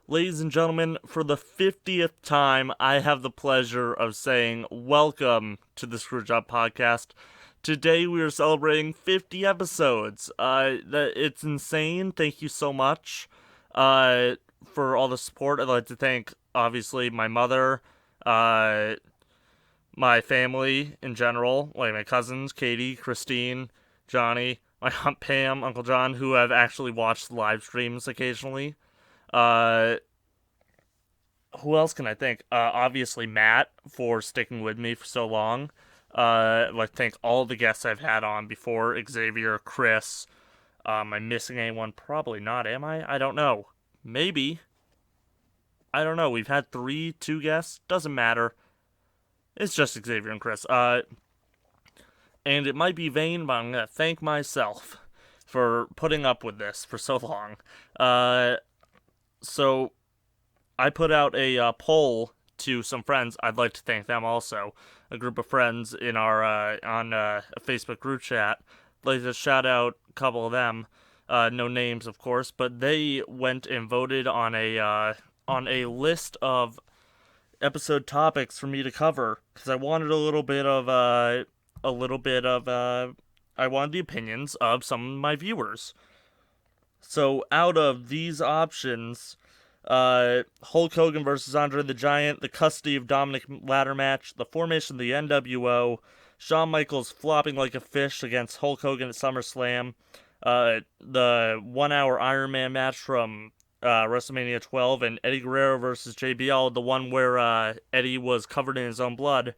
Ladies and gentlemen, for the 50th time, I have the pleasure of saying welcome to the Screwjob Podcast. Today we are celebrating 50 episodes. It's insane. Thank you so much for all the support. I'd like to thank, obviously, my mother, my family in general, like my cousins, Katie, Christine, Johnny, my Aunt Pam, Uncle John, who have actually watched live streams occasionally. Who else can I thank? Obviously Matt for sticking with me for so long. I'd like to thank all the guests I've had on before. Xavier, Chris. Am I missing anyone? Probably not, am I? I don't know. Maybe. I don't know. We've had two guests. Doesn't matter. It's just Xavier and Chris. And it might be vain, but I'm gonna thank myself for putting up with this for so long. So I put out a poll to some friends. I'd like to thank them also. A group of friends in our on a Facebook group chat. I'd like to shout out a couple of them. No names, of course, but they went and voted on a list of episode topics for me to cover because I wanted I wanted the opinions of some of my viewers. So out of these options, Hulk Hogan versus Andre the Giant, the custody of Dominic ladder match, the formation of the NWO, Shawn Michaels flopping like a fish against Hulk Hogan at SummerSlam, the 1 hour Iron Man match from WrestleMania 12, and Eddie Guerrero versus JBL, the one where Eddie was covered in his own blood.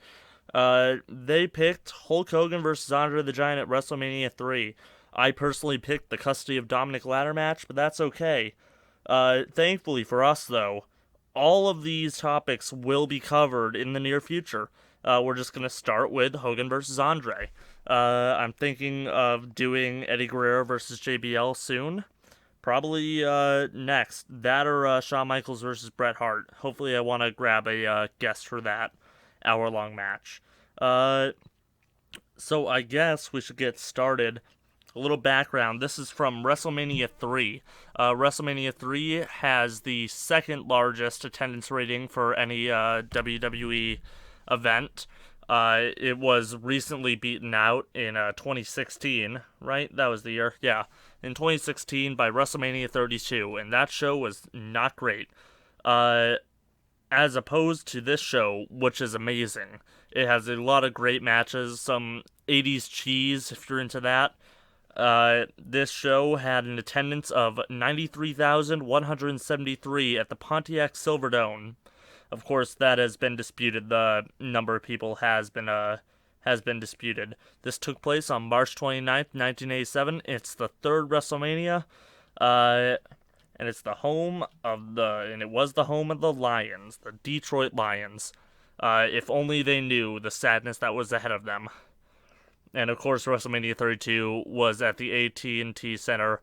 They picked Hulk Hogan versus Andre the Giant at WrestleMania 3. I personally picked the custody of Dominic ladder match, but that's okay. Thankfully for us, though, all of these topics will be covered in the near future. We're just going to start with Hogan versus Andre. I'm thinking of doing Eddie Guerrero versus JBL soon. Probably next. That or Shawn Michaels versus Bret Hart. Hopefully I want to grab a guest for that hour-long match. So I guess we should get started. A little background. This is from WrestleMania 3. WrestleMania 3 has the second largest attendance rating for any WWE event. It was recently beaten out in 2016, right? That was the year. Yeah. In 2016 by WrestleMania 32, and that show was not great. As opposed to this show, which is amazing. It has a lot of great matches, some 80s cheese if you're into that. This show had an attendance of 93,173 at the Pontiac Silverdome. Of course, that has been disputed. The number of people has been disputed. This took place on March 29th, 1987. It's the third WrestleMania, and it was the home of the Lions, the Detroit Lions. If only they knew the sadness that was ahead of them. And of course, WrestleMania 32 was at the AT&T Center,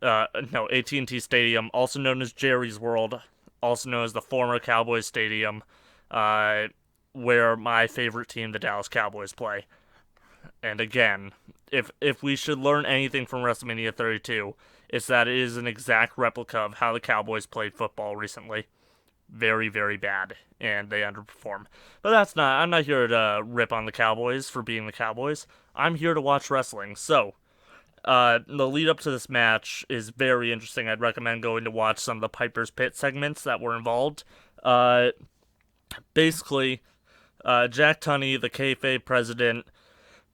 AT&T Stadium, also known as Jerry's World, also known as the former Cowboys Stadium, where my favorite team, the Dallas Cowboys, play. And again, if we should learn anything from WrestleMania 32, it's that it is an exact replica of how the Cowboys played football recently. Very, very bad, and they underperform. But I'm not here to rip on the Cowboys for being the Cowboys. I'm here to watch wrestling. So, the lead up to this match is very interesting. I'd recommend going to watch some of the Piper's Pit segments that were involved. Basically, Jack Tunney, the kayfabe president,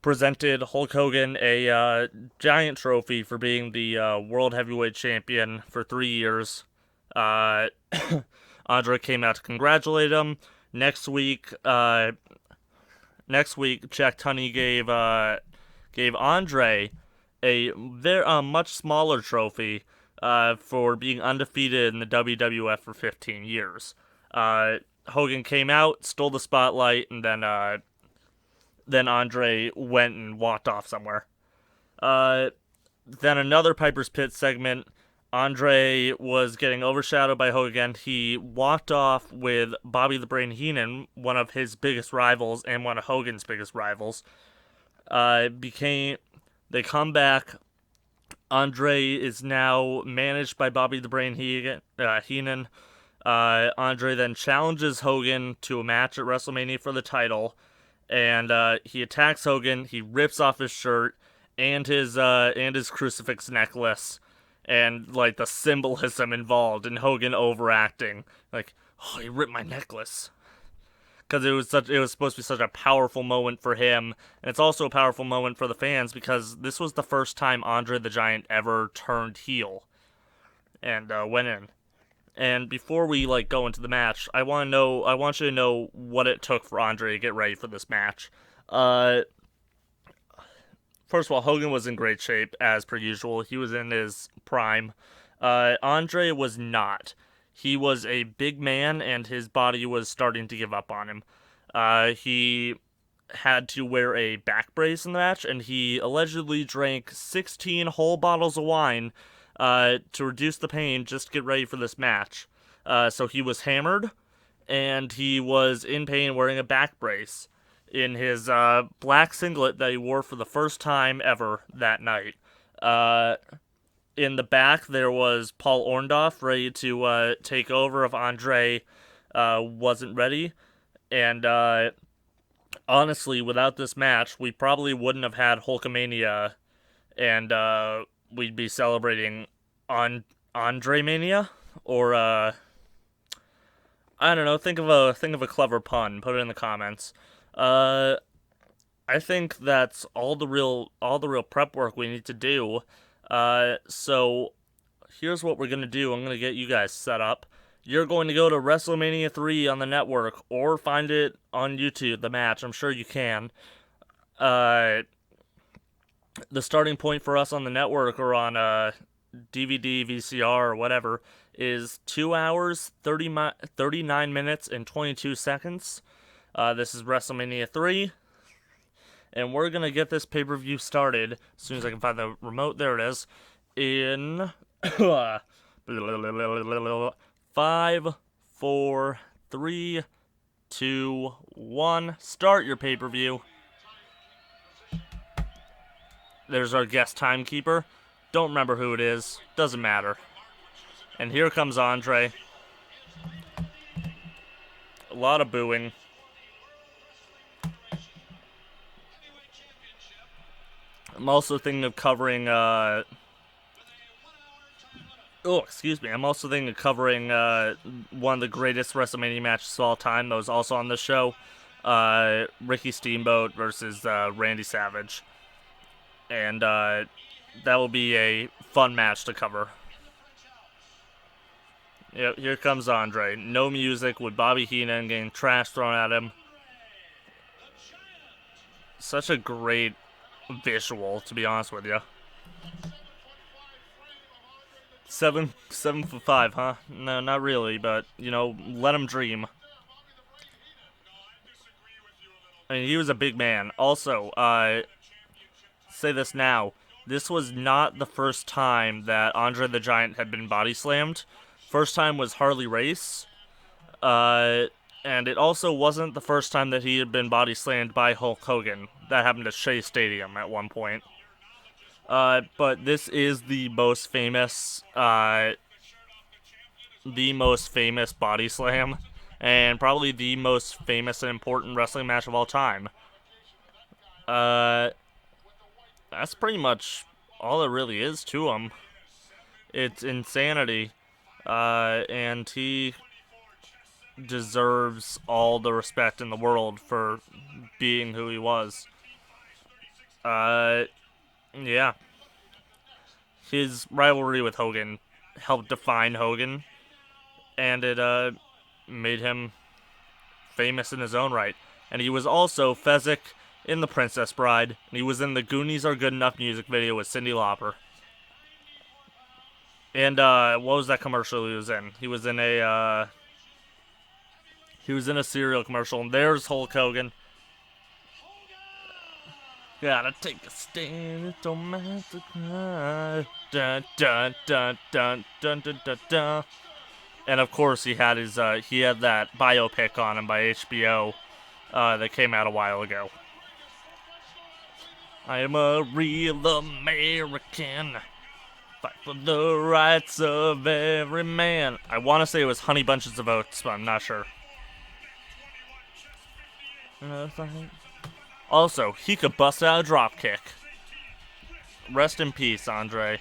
presented Hulk Hogan a giant trophy for being the World Heavyweight Champion for 3 years. Andre came out to congratulate him. Next week, Jack Tunney gave Andre a much smaller trophy for being undefeated in the WWF for 15 years. Hogan came out, stole the spotlight, and then Andre went and walked off somewhere. Then another Piper's Pit segment. Andre was getting overshadowed by Hogan. He walked off with Bobby the Brain Heenan, one of his biggest rivals and one of Hogan's biggest rivals. They come back. Andre is now managed by Bobby the Brain Heenan. Andre then challenges Hogan to a match at WrestleMania for the title, and he attacks Hogan. He rips off his shirt and his crucifix necklace, and like the symbolism involved, and Hogan overacting, like, oh, he ripped my necklace. Because it was supposed to be such a powerful moment for him, and it's also a powerful moment for the fans because this was the first time Andre the Giant ever turned heel and went in. And before we go into the match, I want you to know what it took for Andre to get ready for this match. First of all, Hogan was in great shape as per usual. He was in his prime. Andre was not. He was a big man, and his body was starting to give up on him. He had to wear a back brace in the match, and he allegedly drank 16 whole bottles of wine to reduce the pain just to get ready for this match. So he was hammered, and he was in pain wearing a back brace in his black singlet that he wore for the first time ever that night. In the back, there was Paul Orndorff ready to take over if Andre wasn't ready. And honestly, without this match, we probably wouldn't have had Hulkamania, and we'd be celebrating on Andre Mania, or I don't know. Think of a clever pun. Put it in the comments. I think that's all the real prep work we need to do. So here's what we're gonna do. I'm gonna get you guys set up. You're going to go to WrestleMania 3 on the network, or find it on YouTube, the match. I'm sure you can. The starting point for us on the network, or on DVD, VCR, or whatever, is 2 hours, 39 minutes, and 22 seconds. This is WrestleMania 3. And we're going to get this pay-per-view started as soon as I can find the remote. There it is. In 5, 4, 3, 2, 1. Start your pay-per-view. There's our guest timekeeper. Don't remember who it is. Doesn't matter. And here comes Andre. A lot of booing. I'm also thinking of covering, I'm also thinking of covering, one of the greatest WrestleMania matches of all time that was also on this show. Ricky Steamboat versus, Randy Savage. And, that will be a fun match to cover. Yep, here comes Andre. No music, with Bobby Heenan getting trash thrown at him. Such a great visual, to be honest with you. 7'5", huh? No, not really, but let him dream. I mean, he was a big man. Also, say this now. This was not the first time that Andre the Giant had been body slammed. First time was Harley Race. And it also wasn't the first time that he had been body slammed by Hulk Hogan. That happened at Shea Stadium at one point. But this is the most famous body slam, and probably the most famous and important wrestling match of all time. That's pretty much all there really is to him. It's insanity. And he deserves all the respect in the world for being who he was. Yeah. His rivalry with Hogan helped define Hogan, and it made him famous in his own right. And he was also Fezzik in The Princess Bride, and he was in the Goonies Are Good Enough music video with Cyndi Lauper. And what was that commercial he was in? He was in a cereal commercial, and there's Hulk Hogan. Gotta take a stand, it don't matter. Dun, dun, dun, dun, dun, dun, dun, dun. And of course, he had that biopic on him by HBO that came out a while ago. I am a real American. Fight for the rights of every man. I want to say it was Honey Bunches of Oats, but I'm not sure. Also, he could bust out a drop kick. Rest in peace, Andre.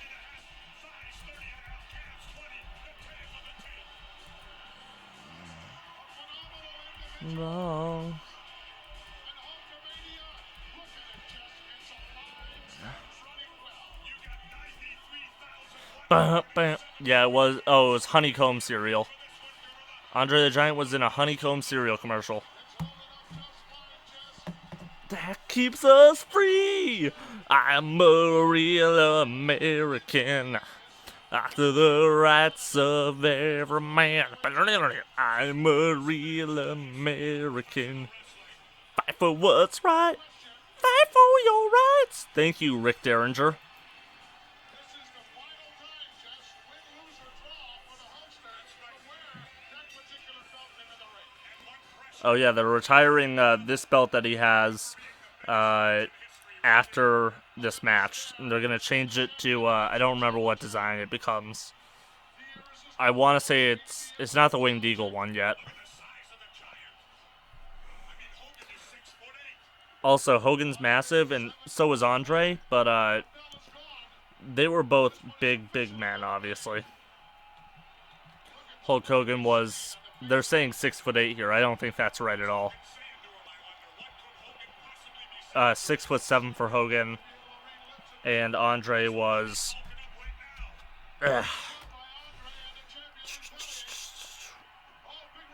No. Yeah, it was. Oh, it was honeycomb cereal. Andre the Giant was in a honeycomb cereal commercial. That keeps us free. I'm a real American. After the rights of every man. I'm a real American. Fight for what's right. Fight for your rights. Thank you, Rick Derringer. Oh yeah, they're retiring this belt that he has after this match. And they're gonna change it to I don't remember what design it becomes. I want to say it's not the Winged Eagle one yet. Also, Hogan's massive, and so is Andre, but they were both big men, obviously. Hulk Hogan was. They're saying 6'8" here. I don't think that's right at all. 6'7" for Hogan, and Andre was.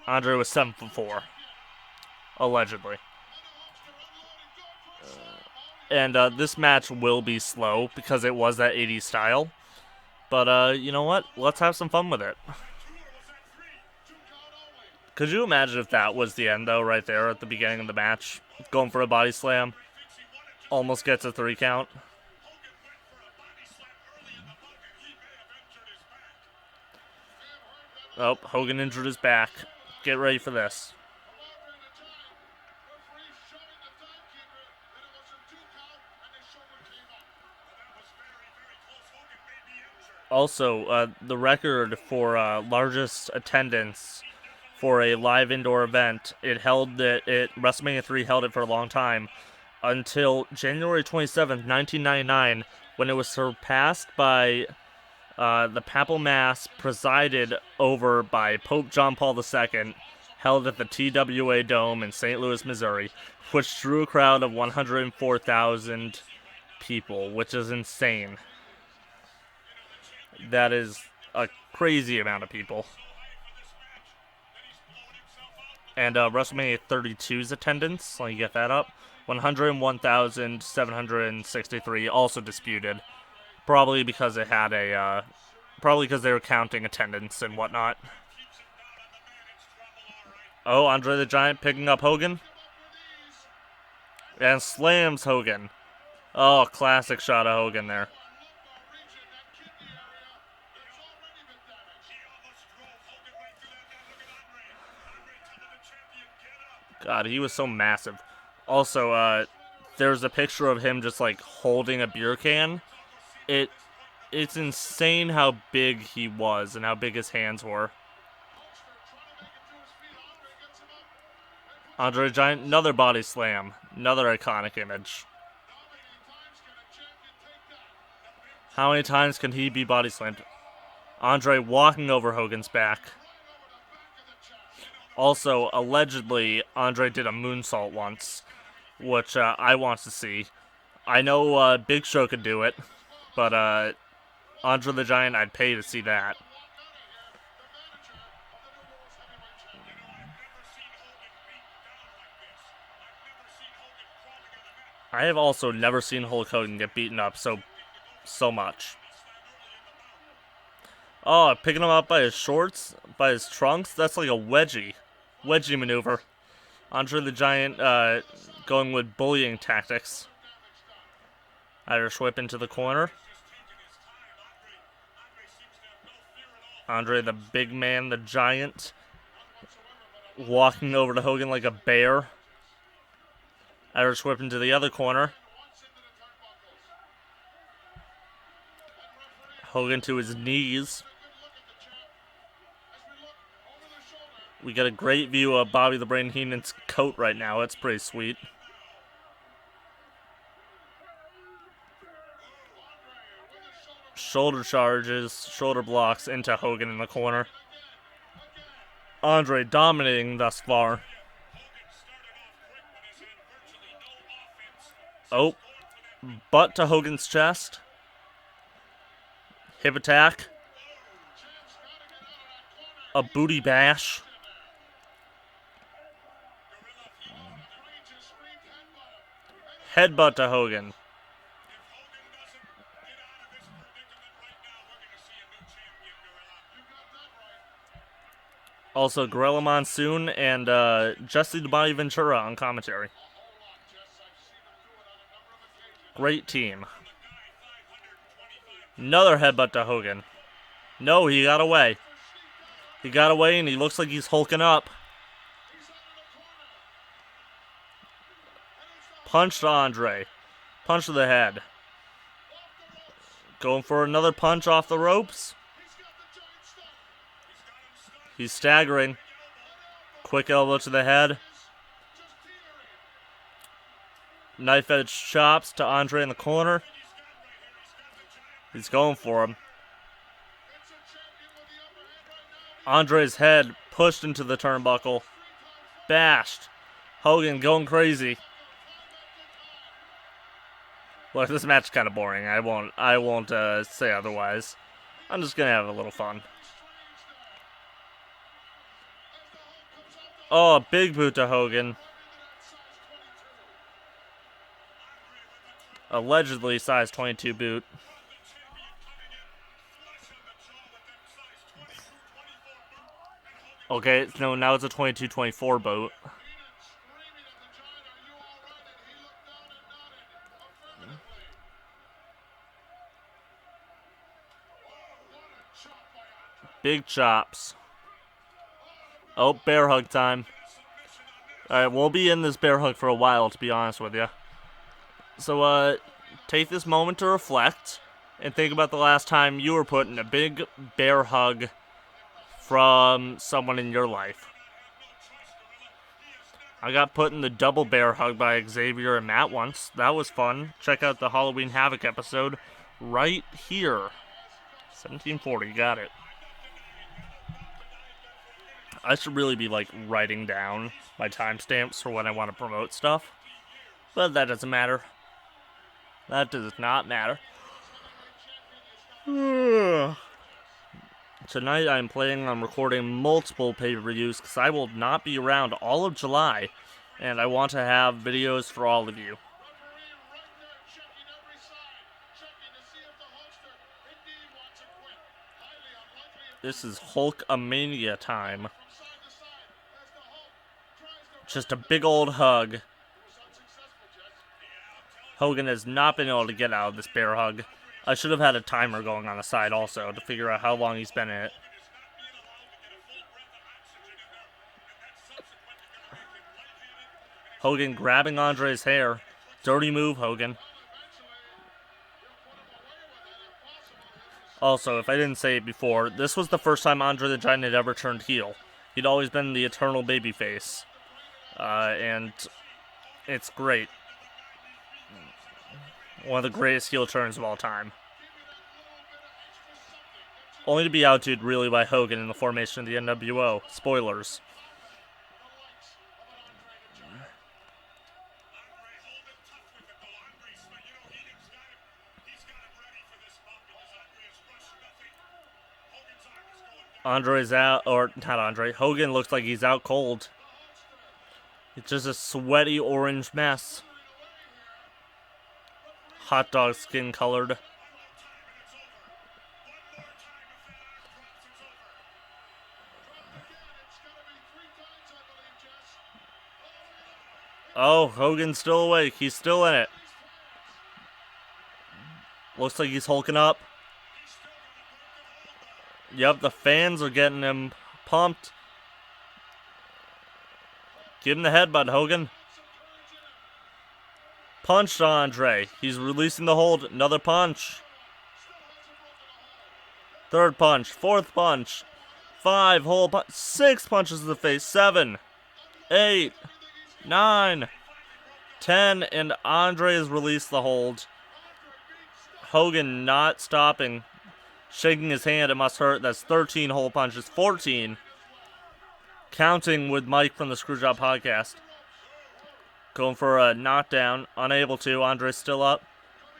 Andre was 7'4", allegedly. And this match will be slow because it was that 80s style. But you know what? Let's have some fun with it. Could you imagine if that was the end, though, right there at the beginning of the match? Going for a body slam. Almost gets a 3 count. Oh, Hogan injured his back. Get ready for this. Also, the record for largest attendance for a live indoor event, WrestleMania 3 held it for a long time, until January 27th, 1999, when it was surpassed by the Papal Mass presided over by Pope John Paul II, held at the TWA Dome in St. Louis, Missouri, which drew a crowd of 104,000 people, which is insane. That is a crazy amount of people. And WrestleMania 32's attendance, let me get that up, 101,763, also disputed. Probably because it had probably because they were counting attendance and whatnot. Oh, Andre the Giant picking up Hogan. And slams Hogan. Oh, classic shot of Hogan there. God, he was so massive. Also, there's a picture of him just like holding a beer can. It's insane how big he was and how big his hands were. Andre the Giant, another body slam. Another iconic image. How many times can he be body slammed? Andre walking over Hogan's back. Also, allegedly, Andre did a moonsault once, which I want to see. I know Big Show could do it, but Andre the Giant, I'd pay to see that. I have also never seen Hulk Hogan get beaten up so much. Oh, picking him up by his shorts, by his trunks, that's like a wedgie maneuver. Andre the Giant going with bullying tactics. Irish whip into the corner. Andre the big man, the giant, walking over to Hogan like a bear. Irish whip into the other corner. Hogan to his knees. We get a great view of Bobby the Brain Heenan's coat right now. It's pretty sweet. Shoulder charges, shoulder blocks into Hogan in the corner. Andre dominating thus far. Oh, butt to Hogan's chest. Hip attack. A booty bash. Headbutt to Hogan. Also, Gorilla Monsoon and Jesse the Body Ventura on commentary. Great team. Another headbutt to Hogan. No, he got away. He got away and he looks like he's hulking up. Punch to Andre. Punch to the head. Going for another punch off the ropes. He's staggering. Quick elbow to the head. Knife edge chops to Andre in the corner. He's going for him. Andre's head pushed into the turnbuckle. Bashed. Hogan going crazy. Look, this match is kind of boring. I won't say otherwise. I'm just gonna have a little fun. Oh, a big boot to Hogan. Allegedly size 22 boot. Okay, no, now it's a 22-24 boot. Big chops. Oh, bear hug time. Alright, we'll be in this bear hug for a while, to be honest with you. So, take this moment to reflect and think about the last time you were put in a big bear hug from someone in your life. I got put in the double bear hug by Xavier and Matt once. That was fun. Check out the Halloween Havoc episode right here. 1740, got it. I should really be, like, writing down my timestamps for when I want to promote stuff. But that doesn't matter. That does not matter. Tonight I'm planning on recording multiple pay-per-views because I will not be around all of July. And I want to have videos for all of you. This is Hulkamania time. Just a big old hug. Hogan has not been able to get out of this bear hug. I should have had a timer going on the side also to figure out how long he's been in it. Hogan grabbing Andre's hair. Dirty move, Hogan. Also, if I didn't say it before, this was the first time Andre the Giant had ever turned heel. He'd always been the eternal babyface. And it's great. One of the greatest heel turns of all time. Only to be outdid really by Hogan in the formation of the NWO. Spoilers. Andre's out, or not Andre. Hogan looks like he's out cold. It's just a sweaty orange mess. Hot dog skin colored. Oh, Hogan's still awake. He's still in it. Looks like he's hulking up. Yep, the fans are getting him pumped. Give him the headbutt, Hogan. Punch to Andre. He's releasing the hold. Another punch. Third punch. Fourth punch. 5 whole punch. 6 punches to the face. 7, 8, 9, 10, and Andre has released the hold. Hogan not stopping. Shaking his hand, it must hurt. That's 13 whole punches. 14. Counting with Mike from the Screwjob Podcast. Going for a knockdown. Unable to. Andre's still up.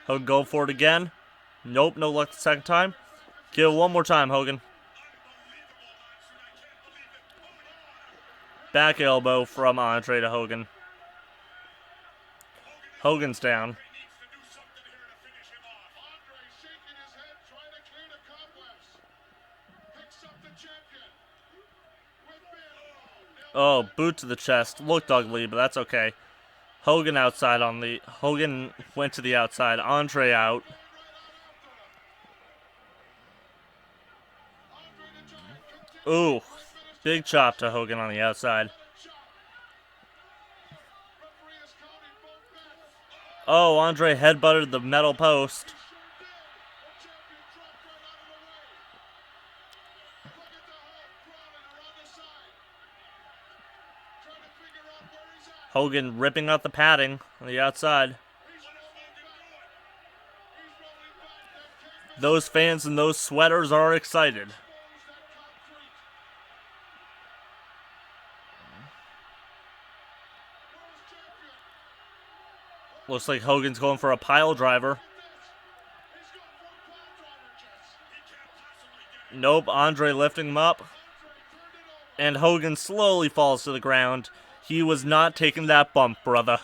Hogan go for it again. Nope, no luck the second time. Give it one more time, Hogan. Back elbow from Andre to Hogan. Hogan's down. Oh, boot to the chest. Looked ugly, but that's okay. Hogan outside on the... Hogan went to the outside. Andre out. Ooh. Big chop to Hogan on the outside. Oh, Andre headbutted the metal post. Hogan ripping out the padding on the outside. Those fans in those sweaters are excited. Looks like Hogan's going for a pile driver. Nope, Andre lifting him up. And Hogan slowly falls to the ground. He was not taking that bump, brother.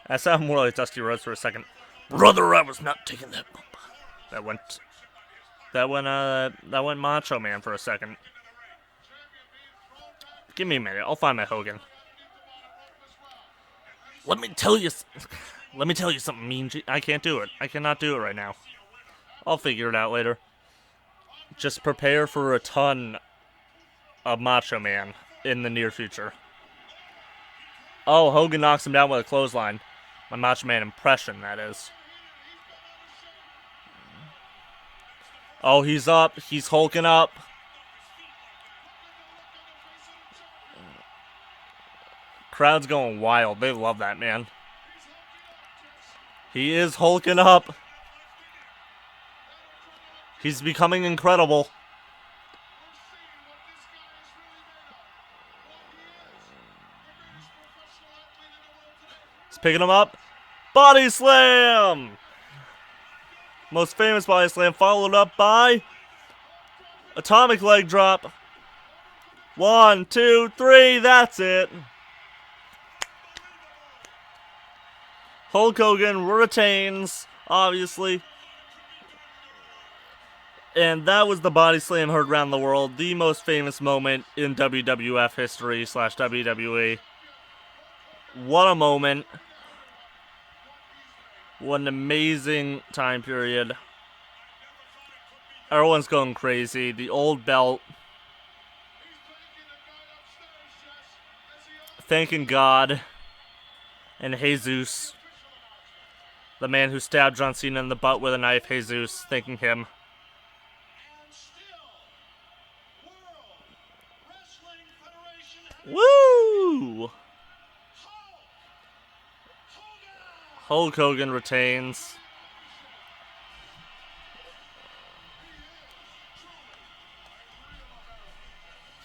That sounded more like Dusty Rhodes for a second. Brother, I was not taking that bump. That went Macho Man for a second. Give me a minute. I'll find my Hogan. Let me tell you something, Mean Gene. I can't do it. I cannot do it right now. I'll figure it out later. Just prepare for a ton of Macho Man in the near future. Oh, Hogan knocks him down with a clothesline. My Macho Man impression, that is. Oh, he's up. He's hulking up. Crowd's going wild. They love that, man. He is hulking up. He's becoming incredible. He's picking him up. Body slam! Most famous body slam, followed up by atomic leg drop. 1, 2, 3, that's it. Hulk Hogan retains, obviously. And that was the body slam heard around the world. The most famous moment in WWF history / WWE. What a moment. What an amazing time period. Everyone's going crazy. The old belt. Thanking God. And Jesus. The man who stabbed John Cena in the butt with a knife, Jesus, thanking him. Woo! Hulk Hogan retains.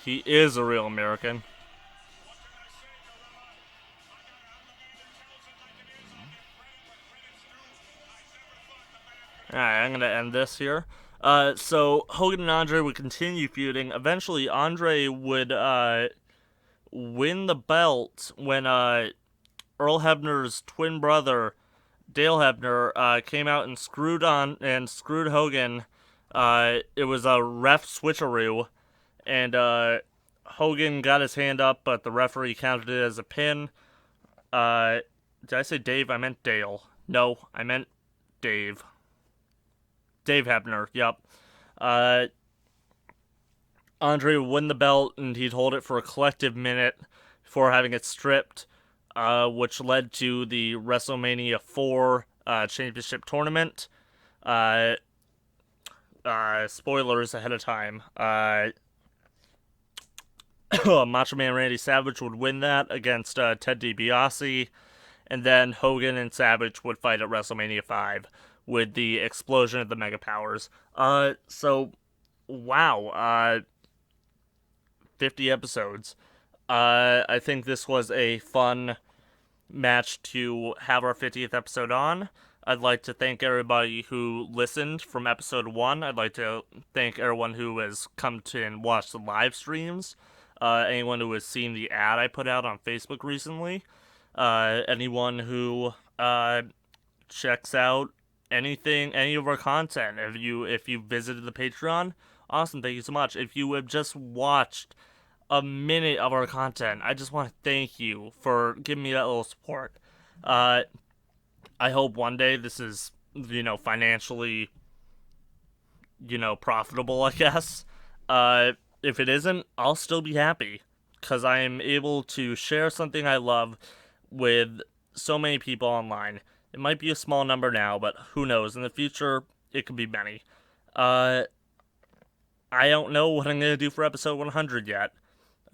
He is a real American. Alright, I'm going to end this here. So, Hogan and Andre would continue feuding. Eventually, Andre would win the belt when Earl Hebner's twin brother, Dale Hebner, came out and screwed Hogan. It was a ref switcheroo, and Hogan got his hand up, but the referee counted it as a pin. Did I say Dave? I meant Dale. No, I meant Dave. Dave Hebner, yep. Andre would win the belt, and he'd hold it for a collective minute before having it stripped, which led to the WrestleMania 4 championship tournament. spoilers ahead of time. Macho Man Randy Savage would win that against Ted DiBiase, and then Hogan and Savage would fight at WrestleMania 5 with the explosion of the Mega Powers. Wow, 50 episodes. I think this was a fun match to have our 50th episode on. I'd like to thank everybody who listened from episode 1. I'd like to thank everyone who has come to and watched the live streams. Anyone who has seen the ad I put out on Facebook recently. Anyone who checks out any of our content. If you visited the Patreon, awesome, thank you so much. If you have just watched a minute of our content, I just want to thank you for giving me that little support. I hope one day this is, financially, profitable, I guess. If it isn't, I'll still be happy, because I am able to share something I love with so many people online. It might be a small number now, but who knows? In the future, it could be many. I don't know what I'm going to do for episode 100 yet.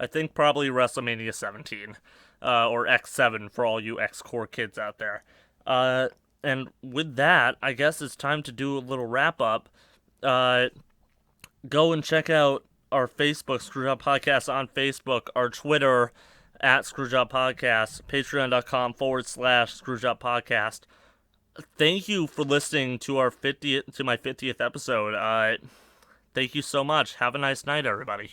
I think probably WrestleMania 17, or X7 for all you X-Core kids out there. And with that, I guess it's time to do a little wrap-up. Go and check out our Facebook, Screwjob Podcast on Facebook, our Twitter, at Screwjob Podcast, patreon.com/Screwjob Podcast. Thank you for listening to my 50th episode. Thank you so much. Have a nice night, everybody.